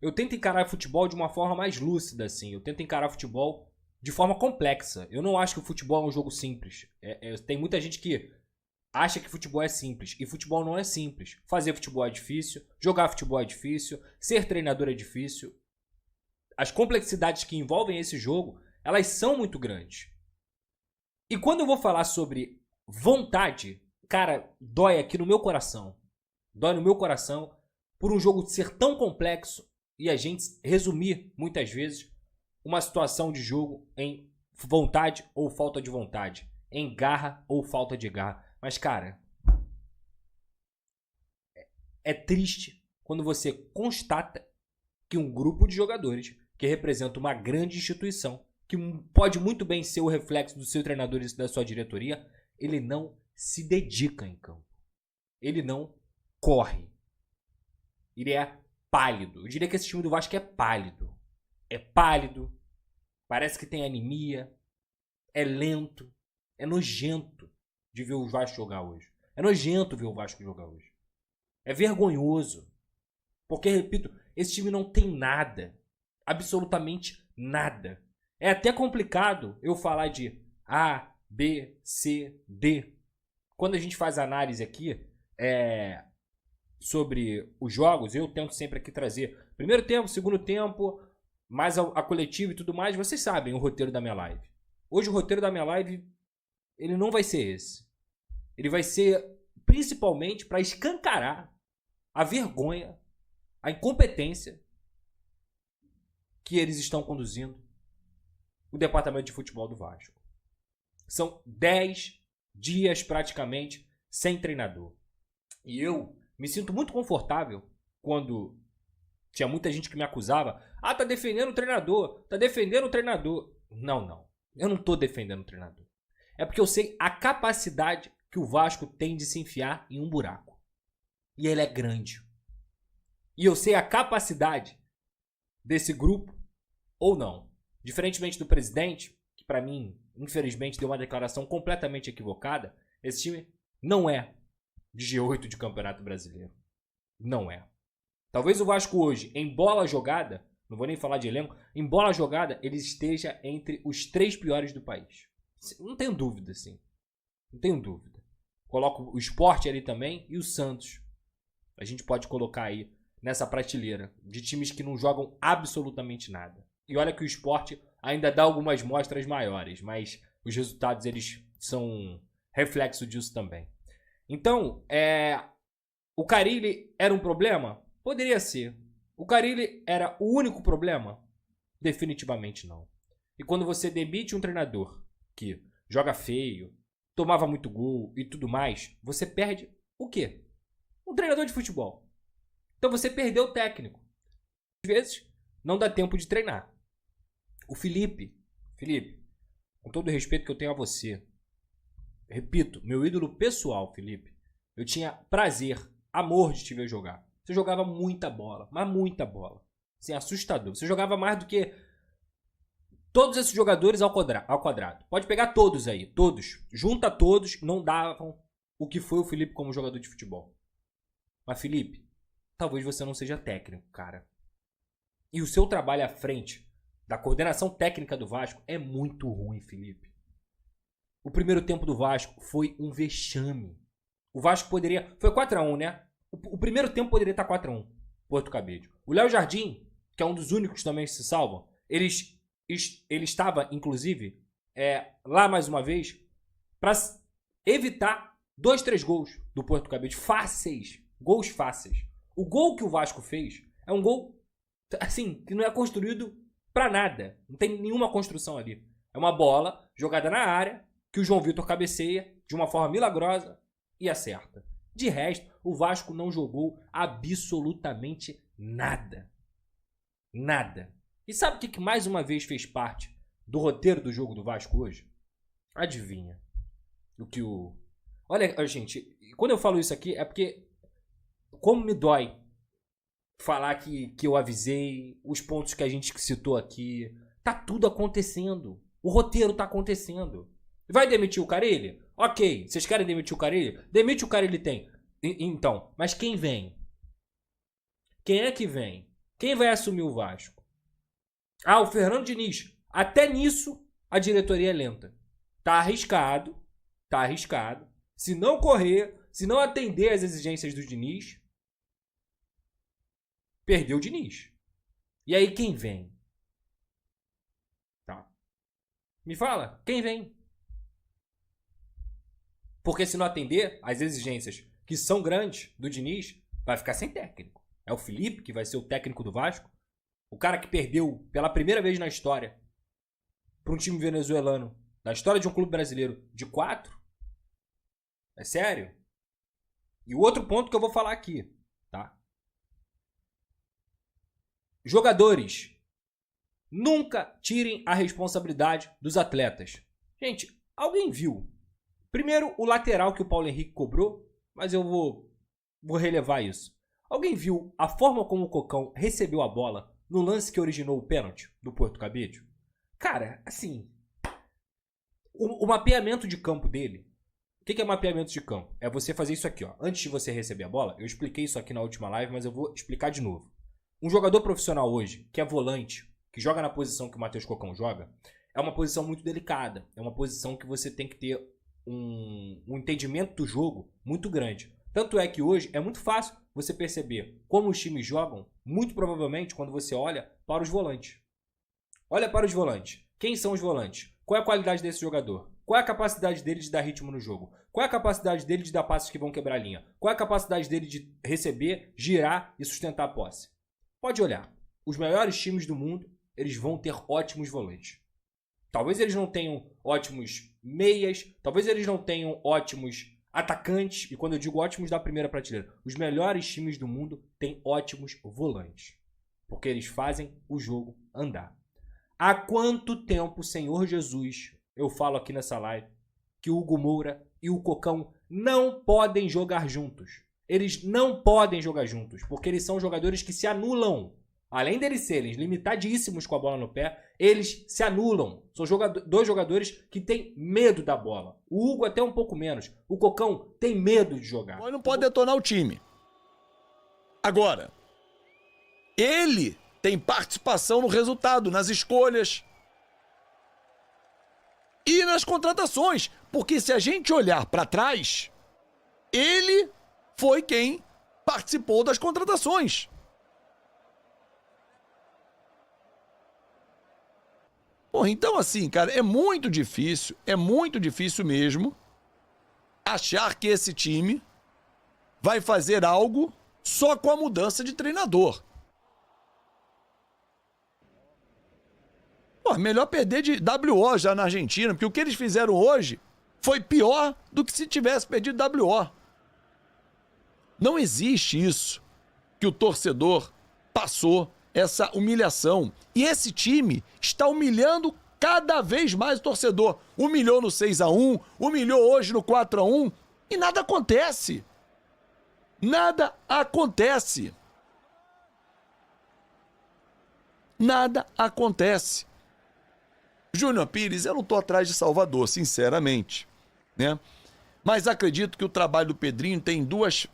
Eu tento encarar futebol de uma forma mais lúcida, assim. Eu tento encarar futebol de forma complexa. Eu não acho que o futebol é um jogo simples. Tem muita gente que acha que futebol é simples. E futebol não é simples. Fazer futebol é difícil. Jogar futebol é difícil. Ser treinador é difícil. As complexidades que envolvem esse jogo, elas são muito grandes. E quando eu vou falar sobre vontade, cara, dói aqui no meu coração. Dói no meu coração por um jogo ser tão complexo e a gente resumir, muitas vezes, uma situação de jogo em vontade ou falta de vontade. Em garra ou falta de garra. Mas, cara, é triste quando você constata que um grupo de jogadores que representa uma grande instituição, que pode muito bem ser o reflexo do seu treinador e da sua diretoria, ele não se dedica em campo. Ele não corre. Ele é pálido. Eu diria que esse time do Vasco é pálido. É pálido. Parece que tem anemia. É lento. É nojento de ver o Vasco jogar hoje. É nojento ver o Vasco jogar hoje. É vergonhoso. Porque, repito, esse time não tem nada. Absolutamente nada. É até complicado eu falar de A, B, C, D. Quando a gente faz análise aqui sobre os jogos, eu tento sempre aqui trazer primeiro tempo, segundo tempo, mais a coletiva e tudo mais. Vocês sabem o roteiro da minha live. Hoje o roteiro da minha live, ele não vai ser esse. Ele vai ser principalmente para escancarar a vergonha, a incompetência que eles estão conduzindo o departamento de futebol do Vasco. São 10 dias praticamente sem treinador. E eu me sinto muito confortável quando tinha muita gente que me acusava. Ah, tá defendendo o treinador. Tá defendendo o treinador. Não. Eu não tô defendendo o treinador. É porque eu sei a capacidade que o Vasco tem de se enfiar em um buraco. E ele é grande. E eu sei a capacidade desse grupo ou não. Diferentemente do presidente, que pra mim, infelizmente, deu uma declaração completamente equivocada, esse time não é de G8 de Campeonato Brasileiro. Não é. Talvez o Vasco hoje, em bola jogada, não vou nem falar de elenco, em bola jogada, ele esteja entre os 3 piores do país. Não tenho dúvida, sim. Não tenho dúvida. Coloco o Sport ali também e o Santos. A gente pode colocar aí nessa prateleira de times que não jogam absolutamente nada. E olha que o Sport ainda dá algumas mostras maiores, mas os resultados eles são reflexo disso também. Então, o Carille era um problema? Poderia ser. O Carille era o único problema? Definitivamente não. E quando você demite um treinador que joga feio, tomava muito gol e tudo mais, você perde o quê? Um treinador de futebol. Então você perdeu o técnico. Às vezes, não dá tempo de treinar. O Felipe, com todo o respeito que eu tenho a você, repito, meu ídolo pessoal, Felipe, eu tinha prazer, amor de te ver jogar. Você jogava muita bola, mas muita bola. Assim, assustador. Você jogava mais do que todos esses jogadores ao quadrado. Pode pegar todos aí, todos. Junta todos, não davam o que foi o Felipe como jogador de futebol. Mas, Felipe, talvez você não seja técnico, cara. E o seu trabalho à frente da coordenação técnica do Vasco é muito ruim, Felipe. O primeiro tempo do Vasco foi um vexame. O Vasco poderia... Foi 4-1, né? O primeiro tempo poderia estar 4-1. Porto Cabedelo. O Léo Jardim, que é um dos únicos também que se salvam, ele estava, inclusive, lá mais uma vez, para evitar 2, 3 gols do Porto Cabedelo. Fáceis. Gols fáceis. O gol que o Vasco fez é um gol, assim, que não é construído pra nada. Não tem nenhuma construção ali. É uma bola jogada na área que o João Vitor cabeceia de uma forma milagrosa e acerta. De resto, o Vasco não jogou absolutamente nada. Nada. E sabe o que mais uma vez fez parte do roteiro do jogo do Vasco hoje? Adivinha. Olha, gente, quando eu falo isso aqui é porque como me dói falar que eu avisei, os pontos que a gente citou aqui. Tá tudo acontecendo. O roteiro tá acontecendo. Vai demitir o Carille? Ok, vocês querem demitir o Carille? Demite o Carille tem. Então, mas quem vem? Quem é que vem? Quem vai assumir o Vasco? Ah, o Fernando Diniz. Até nisso, a diretoria é lenta. Tá arriscado. Tá arriscado. Se não correr, se não atender às exigências do Diniz, perdeu o Diniz. E aí quem vem? Tá. Me fala, quem vem? Porque se não atender às exigências que são grandes do Diniz, vai ficar sem técnico. É o Felipe que vai ser o técnico do Vasco. O cara que perdeu pela primeira vez na história para um time venezuelano, na história de um clube brasileiro, de 4. É sério? E o outro ponto que eu vou falar aqui, tá? Jogadores, nunca tirem a responsabilidade dos atletas. Gente, alguém viu? Primeiro, o lateral que o Paulo Henrique cobrou, mas eu vou relevar isso. Alguém viu a forma como o Cocão recebeu a bola no lance que originou o pênalti do Porto Cabídio? Cara, assim, o mapeamento de campo dele. O que é mapeamento de campo? É você fazer isso aqui, ó. Antes de você receber a bola, eu expliquei isso aqui na última live, mas eu vou explicar de novo. Um jogador profissional hoje, que é volante, que joga na posição que o Matheus Cocão joga, é uma posição muito delicada. É uma posição que você tem que ter um entendimento do jogo muito grande. Tanto é que hoje é muito fácil você perceber como os times jogam, muito provavelmente quando você olha para os volantes. Olha para os volantes. Quem são os volantes? Qual é a qualidade desse jogador? Qual é a capacidade dele de dar ritmo no jogo? Qual é a capacidade dele de dar passos que vão quebrar a linha? Qual é a capacidade dele de receber, girar e sustentar a posse? Pode olhar. Os melhores times do mundo, eles vão ter ótimos volantes. Talvez eles não tenham ótimos meias, talvez eles não tenham ótimos atacantes, e quando eu digo ótimos da primeira prateleira, os melhores times do mundo têm ótimos volantes, porque eles fazem o jogo andar. Há quanto tempo, Senhor Jesus, eu falo aqui nessa live, que o Hugo Moura e o Cocão não podem jogar juntos. Eles não podem jogar juntos, porque eles são jogadores que se anulam. Além deles serem limitadíssimos com a bola no pé, eles se anulam. São dois jogadores que têm medo da bola. O Hugo até um pouco menos. O Cocão tem medo de jogar. Não pode detonar o time. Agora, ele tem participação no resultado, nas escolhas e nas contratações. Porque se a gente olhar para trás, ele foi quem participou das contratações. Porra, então assim, cara, é muito difícil mesmo achar que esse time vai fazer algo só com a mudança de treinador. Pô, melhor perder de WO já na Argentina, porque o que eles fizeram hoje foi pior do que se tivesse perdido WO. Não existe isso que o torcedor passou, essa humilhação. E esse time está humilhando cada vez mais o torcedor. Humilhou no 6-1, humilhou hoje no 4-1 e nada acontece. Nada acontece. Nada acontece. Júnior Pires, eu não estou atrás de Salvador, sinceramente, né? Mas acredito que o trabalho do Pedrinho tem duas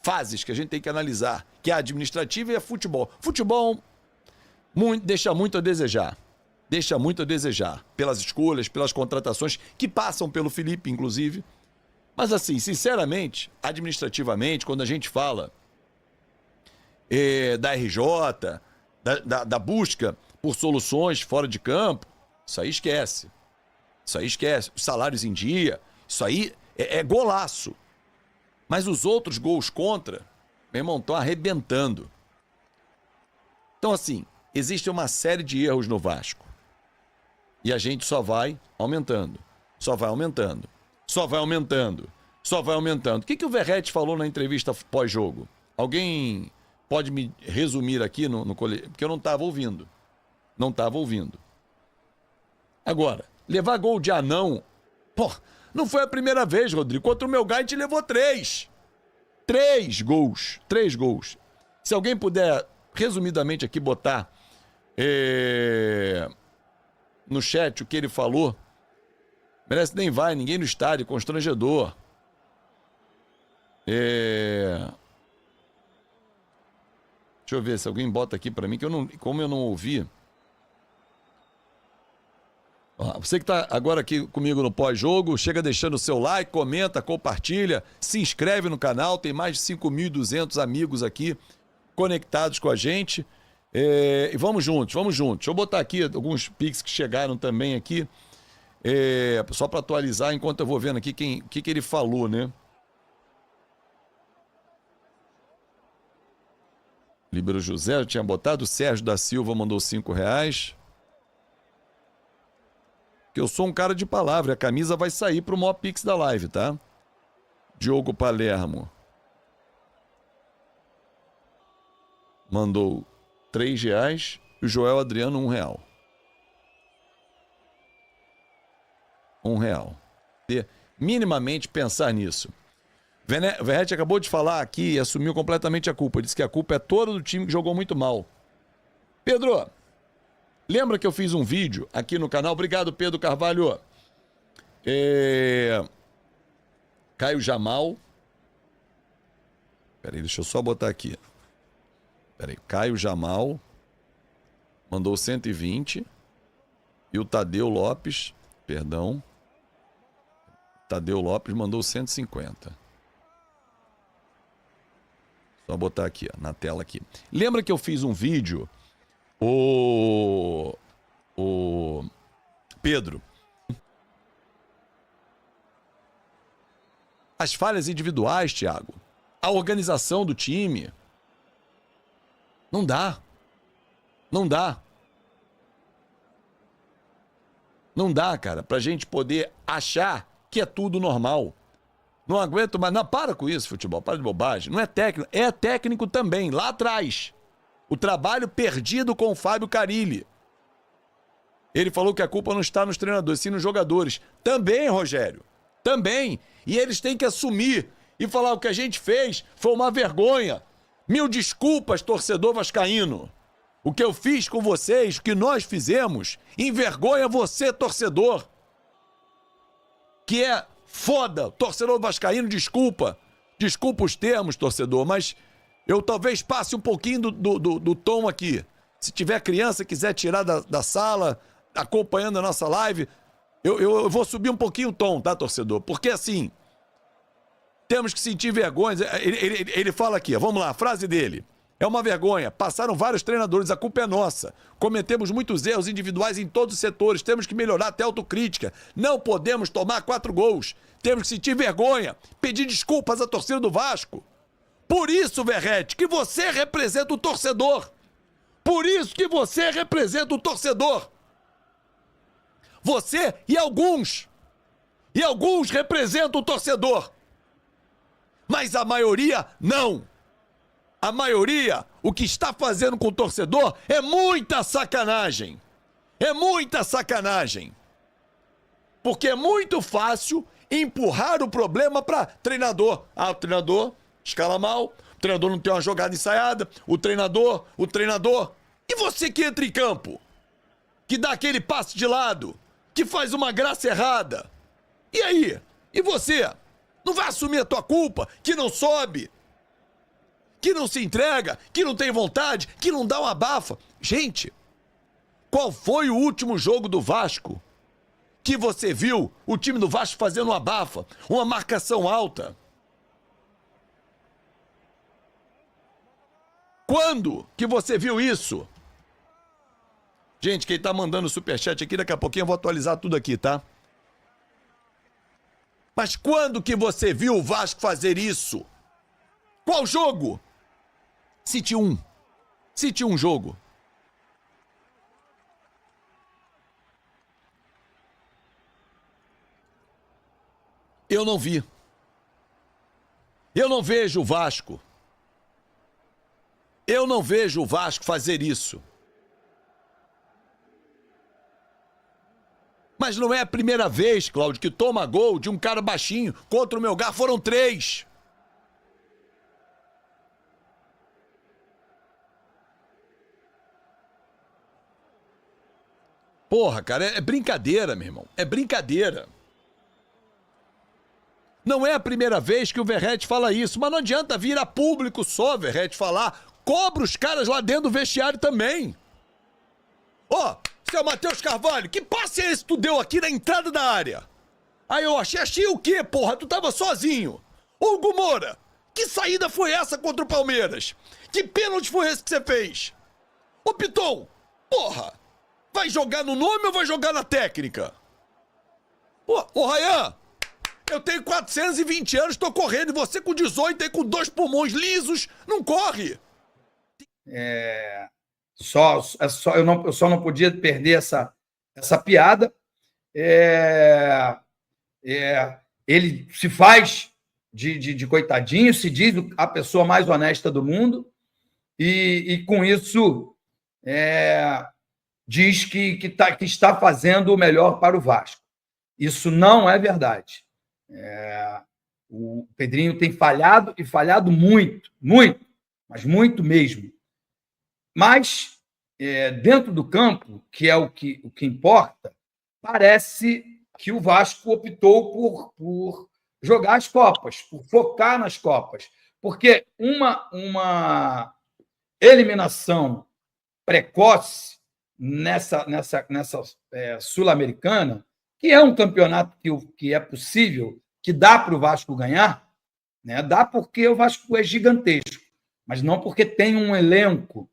fases que a gente tem que analisar, que é a administrativa e a futebol. Futebol deixa muito a desejar. Deixa muito a desejar. Pelas escolhas, pelas contratações, que passam pelo Felipe, inclusive. Mas assim, sinceramente, administrativamente, quando a gente fala da RJ, da busca por soluções fora de campo, isso aí esquece. Isso aí esquece. Os salários em dia, isso aí é golaço. Mas os outros gols contra, meu irmão, estão arrebentando. Então, assim, existe uma série de erros no Vasco. E a gente só vai aumentando. Só vai aumentando. Só vai aumentando. Só vai aumentando. O que o Verratti falou na entrevista pós-jogo? Alguém pode me resumir aqui no colégio? Porque eu não estava ouvindo. Não estava ouvindo. Agora, levar gol de anão... Pô, não foi a primeira vez, Rodrigo. Contra o Melgar a gente levou 3. 3 gols. 3 gols. Se alguém puder, resumidamente aqui, botar no chat o que ele falou. Merece nem vai, ninguém no estádio, constrangedor. Deixa eu ver se alguém bota aqui pra mim, que como eu não ouvi. Ó, você que tá agora aqui comigo no pós-jogo, chega deixando o seu like, comenta, compartilha, se inscreve no canal, tem mais de 5.200 amigos aqui conectados com a gente. E vamos juntos, vamos juntos. Deixa eu botar aqui alguns pics que chegaram também aqui, só para atualizar, enquanto eu vou vendo aqui o que ele falou, né? Líbero José, eu tinha botado. O Sérgio da Silva mandou R$5. Que eu sou um cara de palavra, a camisa vai sair pro maior pix da live, tá? Diogo Palermo mandou R$3 e o Joel Adriano R$1. R$1. Minimamente pensar nisso. Verrete acabou de falar aqui e assumiu completamente a culpa. Disse que a culpa é toda do time que jogou muito mal. Pedro, lembra que eu fiz um vídeo aqui no canal? Obrigado, Pedro Carvalho. Caio Jamal. Peraí, deixa eu só botar aqui. Peraí, Caio Jamal mandou 120. E o Tadeu Lopes, perdão. Tadeu Lopes mandou 150. Só botar aqui, ó, na tela aqui. Lembra que eu fiz um vídeo, o Pedro? As falhas individuais, Thiago. A organização do time. Não dá. Não dá. Não dá, cara, pra gente poder achar que é tudo normal. Não aguento mais. Não, para com isso, futebol. Para de bobagem. Não é técnico. É técnico também, lá atrás. O trabalho perdido com o Fábio Carilli. Ele falou que a culpa não está nos treinadores, sim nos jogadores. Também, Rogério. Também. E eles têm que assumir e falar: o que a gente fez foi uma vergonha. 1000 desculpas, torcedor vascaíno. O que eu fiz com vocês, o que nós fizemos, envergonha você, torcedor. Que é foda. Torcedor vascaíno, desculpa. Desculpa os termos, torcedor, mas eu talvez passe um pouquinho do tom aqui. Se tiver criança que quiser tirar da sala, acompanhando a nossa live, eu vou subir um pouquinho o tom, tá, torcedor? Porque assim, temos que sentir vergonha. Ele fala aqui, ó, vamos lá, a frase dele. É uma vergonha. Passaram vários treinadores, a culpa é nossa. Cometemos muitos erros individuais em todos os setores. Temos que melhorar até a autocrítica. Não podemos tomar 4 gols. Temos que sentir vergonha. Pedir desculpas à torcida do Vasco. Por isso, Verrete, que você representa o torcedor. Por isso que você representa o torcedor. Você e alguns. E alguns representam o torcedor. Mas a maioria não. A maioria, o que está fazendo com o torcedor é muita sacanagem. É muita sacanagem. Porque é muito fácil empurrar o problema para treinador. Ah, o treinador escala mal, o treinador não tem uma jogada ensaiada, o treinador. E você que entra em campo, que dá aquele passe de lado, que faz uma graça errada. E aí? E você? Não vai assumir a tua culpa, que não sobe? Que não se entrega, que não tem vontade, que não dá uma abafa. Gente, qual foi o último jogo do Vasco que você viu o time do Vasco fazendo uma abafa, uma marcação alta? Quando que você viu isso? Gente, quem tá mandando superchat aqui, daqui a pouquinho eu vou atualizar tudo aqui, tá? Mas quando que você viu o Vasco fazer isso? Qual jogo? Cite um jogo. Eu não vi. Eu não vejo o Vasco. Eu não vejo o Vasco fazer isso. Mas não é a primeira vez, Cláudio, que toma gol de um cara baixinho contra o Melgar. Foram 3. Porra, cara, é brincadeira, meu irmão. É brincadeira. Não é a primeira vez que o Verrete fala isso, mas não adianta vir a público só, Verrete, falar cobra os caras lá dentro do vestiário também. Ó, seu Matheus Carvalho, que passe é esse que tu deu aqui na entrada da área? Aí eu achei o quê, porra? Tu tava sozinho. Hugo Moura, que saída foi essa contra o Palmeiras? Que pênalti foi esse que você fez? Ô Piton, porra, vai jogar no nome ou vai jogar na técnica? Ô Rayan, eu tenho 420 anos, tô correndo, e você com 18 aí com 2 pulmões lisos, não corre. Eu só não podia perder essa piada. Ele se faz de coitadinho, se diz a pessoa mais honesta do mundo, e com isso diz que está fazendo o melhor para o Vasco. Isso não é verdade. O Pedrinho tem falhado, e falhado muito, muito, mas muito mesmo. Mas, dentro do campo, que é o que importa, parece que o Vasco optou por jogar as Copas, por focar nas Copas. Porque uma eliminação precoce nessa Sul-Americana, que é um campeonato que é possível, que dá para o Vasco ganhar, né? Dá porque o Vasco é gigantesco, mas não porque tem um elenco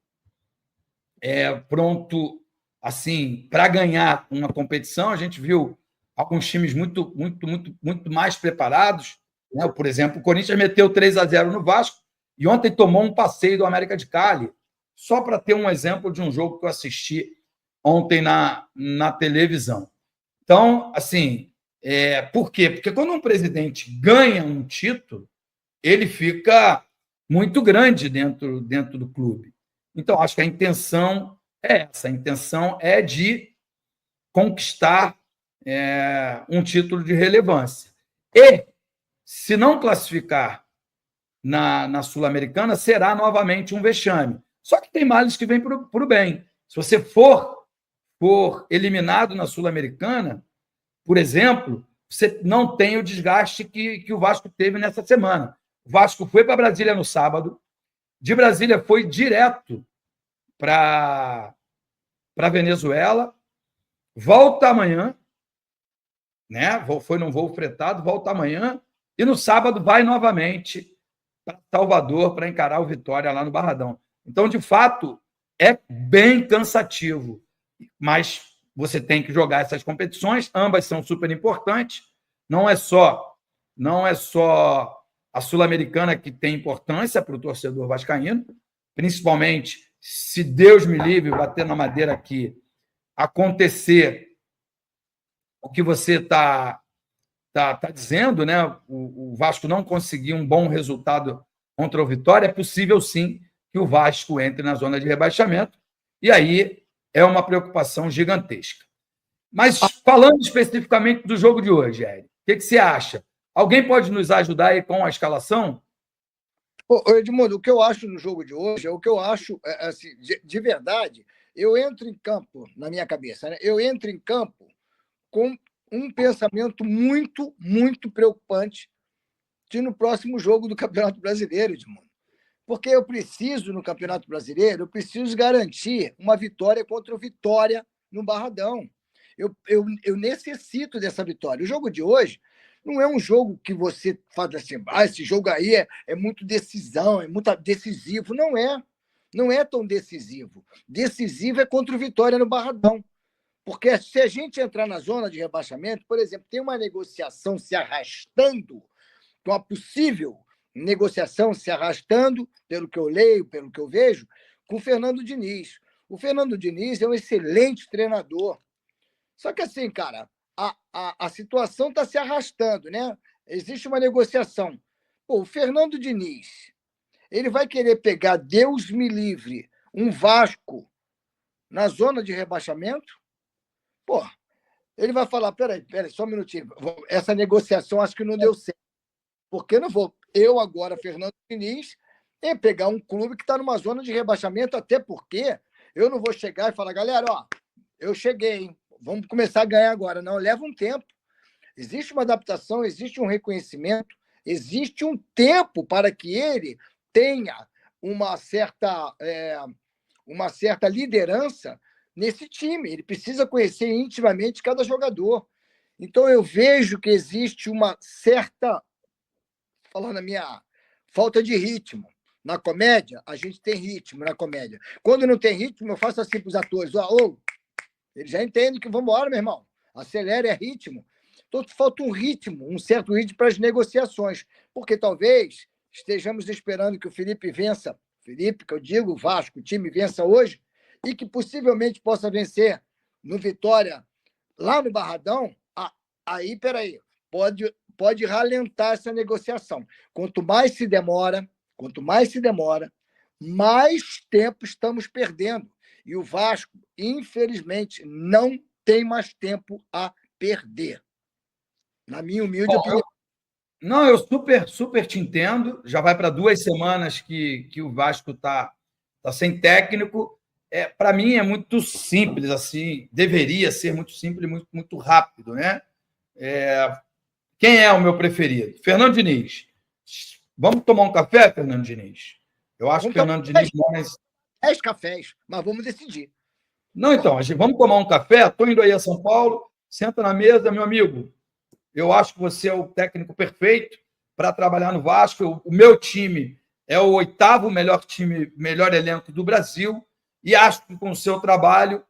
pronto assim para ganhar uma competição. A gente viu alguns times muito mais preparados, né? Por exemplo, o Corinthians meteu 3-0 no Vasco e ontem tomou um passeio do América de Cali, só para ter um exemplo de um jogo que eu assisti ontem na televisão. Então, assim, por quê? Porque quando um presidente ganha um título, ele fica muito grande dentro do clube. Então, acho que a intenção é essa. A intenção é de conquistar um título de relevância. E, se não classificar na Sul-Americana, será novamente um vexame. Só que tem males que vêm para o bem. Se você for eliminado na Sul-Americana, por exemplo, você não tem o desgaste que o Vasco teve nessa semana. O Vasco foi para Brasília no sábado, de Brasília foi direto para Venezuela, volta amanhã, né? Foi num voo fretado, volta amanhã, e no sábado vai novamente para Salvador para encarar o Vitória lá no Barradão. Então, de fato, é bem cansativo, mas você tem que jogar essas competições, ambas são super importantes. Não é só a Sul-Americana que tem importância para o torcedor vascaíno, principalmente se Deus me livre, bater na madeira aqui, acontecer o que você está dizendo, né? O Vasco não conseguir um bom resultado contra o Vitória, é possível sim que o Vasco entre na zona de rebaixamento, e aí é uma preocupação gigantesca. Mas falando especificamente do jogo de hoje, Érico, o que você acha? Alguém pode nos ajudar aí com a escalação? Edmundo, o que eu acho no jogo de hoje é o que eu acho, assim, de verdade, eu entro em campo, na minha cabeça, né? Eu entro em campo com um pensamento muito, muito preocupante de no próximo jogo do Campeonato Brasileiro, Edmundo. Porque eu preciso, no Campeonato Brasileiro, eu preciso garantir uma vitória contra o Vitória no Barradão. Eu necessito dessa vitória. O jogo de hoje não é um jogo que você fala assim, esse jogo aí é muito decisão, é muito decisivo. Não é. Não é tão decisivo. Decisivo é contra o Vitória no Barradão. Porque se a gente entrar na zona de rebaixamento, por exemplo, tem uma negociação se arrastando, uma possível negociação se arrastando, pelo que eu leio, pelo que eu vejo, com o Fernando Diniz. O Fernando Diniz é um excelente treinador. Só que assim, cara, a situação está se arrastando, né? Existe uma negociação. Pô, o Fernando Diniz, ele vai querer pegar, Deus me livre, um Vasco na zona de rebaixamento? Pô, ele vai falar, peraí, só um minutinho, essa negociação acho que não deu certo. Porque não vou, eu agora, Fernando Diniz, pegar um clube que está numa zona de rebaixamento, até porque eu não vou chegar e falar, galera, ó, eu cheguei, hein? Vamos começar a ganhar agora. Não, leva um tempo. Existe uma adaptação, existe um reconhecimento, existe um tempo para que ele tenha uma certa, uma certa liderança nesse time. Ele precisa conhecer intimamente cada jogador. Então, eu vejo que existe uma certa, falando na minha falta de ritmo. Na comédia, a gente tem ritmo na comédia. Quando não tem ritmo, eu faço assim para os atores. Eles já entendem que vamos embora, meu irmão. Acelera, é ritmo. Então, falta um ritmo, um certo ritmo para as negociações. Porque talvez estejamos esperando que o Felipe vença. Felipe, que eu digo, o Vasco, o time vença hoje, e que possivelmente possa vencer no Vitória, lá no Barradão. Aí, peraí, pode ralentar essa negociação. Quanto mais se demora, mais tempo estamos perdendo. E o Vasco, infelizmente, não tem mais tempo a perder. Na minha humilde opinião. Não, eu super te entendo. Já vai para 2 semanas que o Vasco está sem técnico. Para mim é muito simples, assim, deveria ser muito simples, muito rápido, né? Quem é o meu preferido? Fernando Diniz. Vamos tomar um café, Fernando Diniz? Eu acho que Fernando Diniz mora 10 cafés, mas vamos decidir. Não, então, vamos tomar um café? Estou indo aí a São Paulo, senta na mesa, meu amigo. Eu acho que você é o técnico perfeito para trabalhar no Vasco. O meu time é o 8º melhor time, melhor elenco do Brasil, e acho que com o seu trabalho,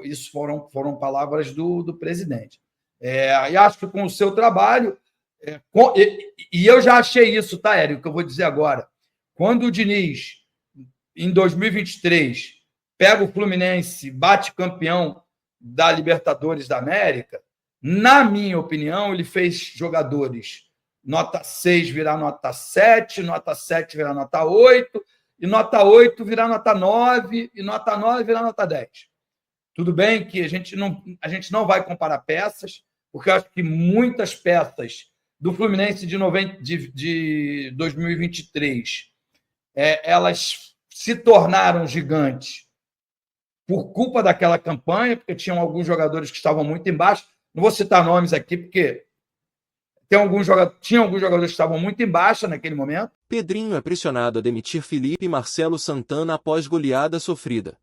isso foram palavras do presidente. E acho que com o seu trabalho, e eu já achei isso, tá, Érico, que eu vou dizer agora. Quando o Diniz, em 2023, pega o Fluminense, bate campeão da Libertadores da América, na minha opinião, ele fez jogadores nota 6 virar nota 7, nota 7 virar nota 8, e nota 8 virar nota 9, e nota 9 virar nota 10. Tudo bem que a gente não vai comparar peças, porque eu acho que muitas peças do Fluminense de 2023, elas se tornaram gigantes por culpa daquela campanha, porque tinham alguns jogadores que estavam muito embaixo. Não vou citar nomes aqui, porque tinha alguns jogadores que estavam muito embaixo naquele momento. Pedrinho é pressionado a demitir Felipe Marcelo Santana após goleada sofrida.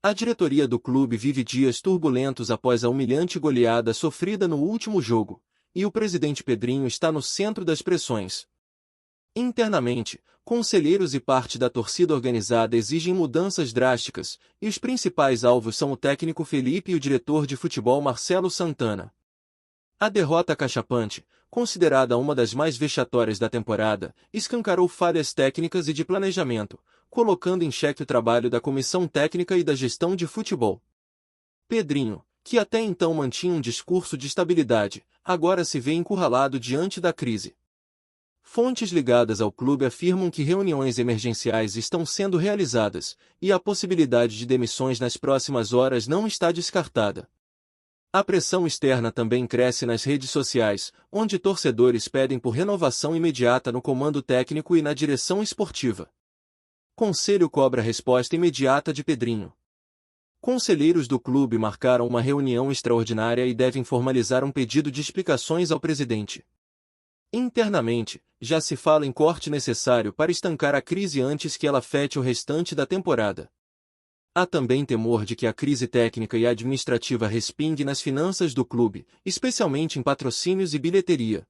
A diretoria do clube vive dias turbulentos após a humilhante goleada sofrida no último jogo, e o presidente Pedrinho está no centro das pressões. Internamente, conselheiros e parte da torcida organizada exigem mudanças drásticas, e os principais alvos são o técnico Felipe e o diretor de futebol Marcelo Santana. A derrota cachapante, considerada uma das mais vexatórias da temporada, escancarou falhas técnicas e de planejamento, colocando em xeque o trabalho da comissão técnica e da gestão de futebol. Pedrinho, que até então mantinha um discurso de estabilidade, agora se vê encurralado diante da crise. Fontes ligadas ao clube afirmam que reuniões emergenciais estão sendo realizadas, e a possibilidade de demissões nas próximas horas não está descartada. A pressão externa também cresce nas redes sociais, onde torcedores pedem por renovação imediata no comando técnico e na direção esportiva. Conselho cobra resposta imediata de Pedrinho. Conselheiros do clube marcaram uma reunião extraordinária e devem formalizar um pedido de explicações ao presidente. Internamente, já se fala em corte necessário para estancar a crise antes que ela afete o restante da temporada. Há também temor de que a crise técnica e administrativa respingue nas finanças do clube, especialmente em patrocínios e bilheteria.